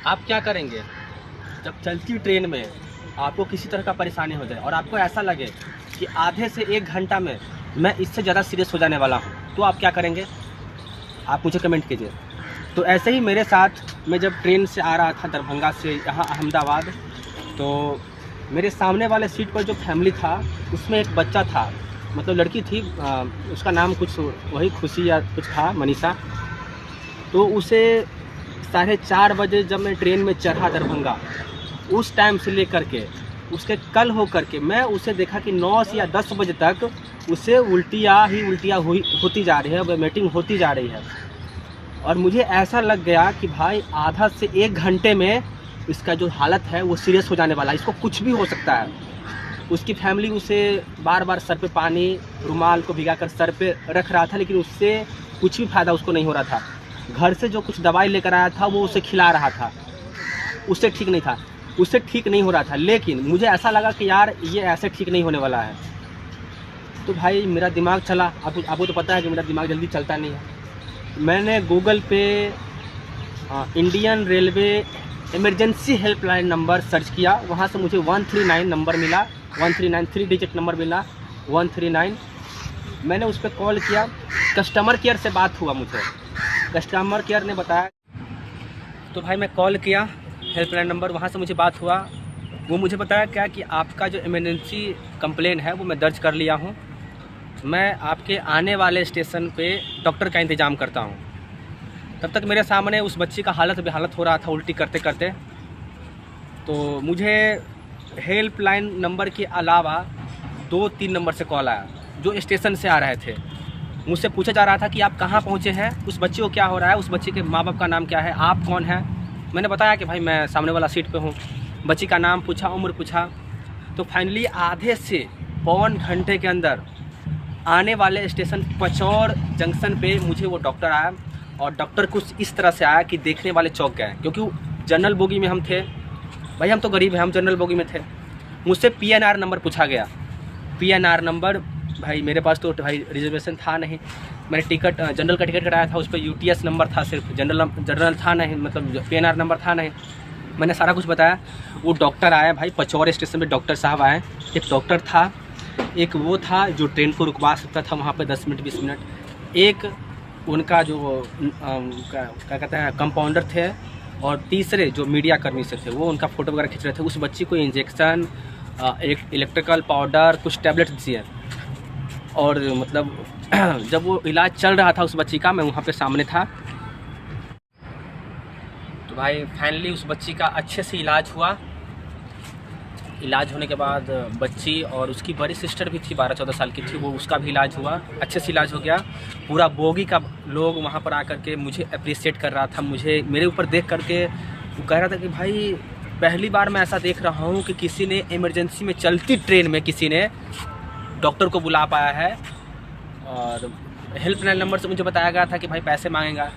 आप क्या करेंगे जब चलती ट्रेन में आपको किसी तरह का परेशानी हो जाए और आपको ऐसा लगे कि आधे से 1 घंटा में मैं इससे ज़्यादा सीरियस हो जाने वाला हूँ, तो आप क्या करेंगे? आप मुझे कमेंट कीजिए। तो ऐसे ही मेरे साथ मैं जब ट्रेन से आ रहा था दरभंगा से यहाँ अहमदाबाद, तो मेरे सामने वाले सीट पर जो फैमिली था उसमें एक बच्चा था, मतलब लड़की थी, उसका नाम कुछ वही खुशी या कुछ था, मनीषा। तो उसे 4:30 बजे जब मैं ट्रेन में चढ़ा दरभंगा, उस टाइम से लेकर के उसके कल हो कर के मैं उसे देखा कि 9 या 10 बजे तक उसे उल्टियाँ होती जा रही है, वोमिटिंग होती जा रही है। और मुझे ऐसा लग गया कि भाई आधा से 1 घंटे में इसका जो हालत है वो सीरियस हो जाने वाला है, इसको कुछ भी हो सकता है। उसकी फैमिली उसे बार बार सर पे पानी, रुमाल को भिगाकर सर पे रख रहा था, लेकिन उससे कुछ भी फ़ायदा उसको नहीं हो रहा था। घर से जो कुछ दवाई लेकर आया था वो उसे खिला रहा था, उससे ठीक नहीं था, उससे ठीक नहीं हो रहा था। लेकिन मुझे ऐसा लगा कि यार ये ऐसे ठीक नहीं होने वाला है। तो भाई मेरा दिमाग चला, आपको तो पता है कि मेरा दिमाग जल्दी चलता नहीं है। मैंने गूगल पे Indian railway emergency helpline number search किया, वहाँ से मुझे 139 नंबर मिला, 139 3 डिजिट नंबर मिला, 139। मैंने उस पर कॉल किया, कस्टमर केयर से बात हुआ मुझे, कस्टमर केयर ने बताया। तो भाई मैं कॉल किया हेल्पलाइन नंबर, वहाँ से मुझे बात हुआ। वो मुझे बताया क्या कि आपका जो इमरजेंसी कंप्लेन है वो मैं दर्ज कर लिया हूँ, मैं आपके आने वाले स्टेशन पे डॉक्टर का इंतज़ाम करता हूँ। तब तक मेरे सामने उस बच्ची का हालत बेहालत हो रहा था उल्टी करते करते। तो मुझे हेल्पलाइन नंबर के अलावा 2-3 नंबर से कॉल आया जो स्टेशन से आ रहे थे। मुझसे पूछा जा रहा था कि आप कहाँ पहुँचे हैं, उस बच्ची को क्या हो रहा है, उस बच्ची के माँ बाप का नाम क्या है, आप कौन हैं। मैंने बताया कि भाई मैं सामने वाला सीट पे हूँ। बच्ची का नाम पूछा, उम्र पूछा। तो फाइनली आधे से पौन घंटे के अंदर आने वाले स्टेशन पचौर जंक्शन पे मुझे वो डॉक्टर आया। और डॉक्टर कुछ इस तरह से आया कि देखने वाले चौंक गए, क्योंकि जनरल बोगी में हम थे। भाई हम तो गरीब हैं, हम जनरल बोगी में थे। मुझसे PNR नंबर पूछा गया। PNR नंबर, भाई मेरे पास तो भाई रिजर्वेशन था नहीं, मैंने टिकट जनरल का टिकट कटाया था, उस पर UTS नंबर था, सिर्फ जनरल था नहीं, मतलब PNR नंबर था नहीं। मैंने सारा कुछ बताया। वो डॉक्टर आया भाई, पचौर स्टेशन पे डॉक्टर साहब आए। एक डॉक्टर था, एक वो था जो ट्रेन को रुकवा सकता था वहाँ पे 10 मिनट 20 मिनट, एक उनका जो क्या कहते हैं कंपाउंडर थे, और तीसरे जो मीडिया कर्मी से थे वो उनका फ़ोटो वगैरह खींच रहे थे। उस बच्ची को इंजेक्शन, इलेक्ट्रिकल पाउडर, कुछ टैबलेट दिए। और मतलब जब वो इलाज चल रहा था उस बच्ची का, मैं वहाँ पे सामने था। तो भाई फाइनली उस बच्ची का अच्छे से इलाज हुआ। इलाज होने के बाद बच्ची और उसकी बड़ी सिस्टर भी थी, 12-14 साल की थी, वो उसका भी इलाज हुआ, अच्छे से इलाज हो गया। पूरा बोगी का लोग वहाँ पर आकर के मुझे अप्रिशिएट कर रहा था, मुझे मेरे ऊपर देख करके वो कह रहा था कि भाई पहली बार मैं ऐसा देख रहा हूँ कि किसी ने इमरजेंसी में चलती ट्रेन में किसी ने डॉक्टर को बुला पाया है। और हेल्पलाइन नंबर से मुझे बताया गया था कि भाई पैसे मांगेगा,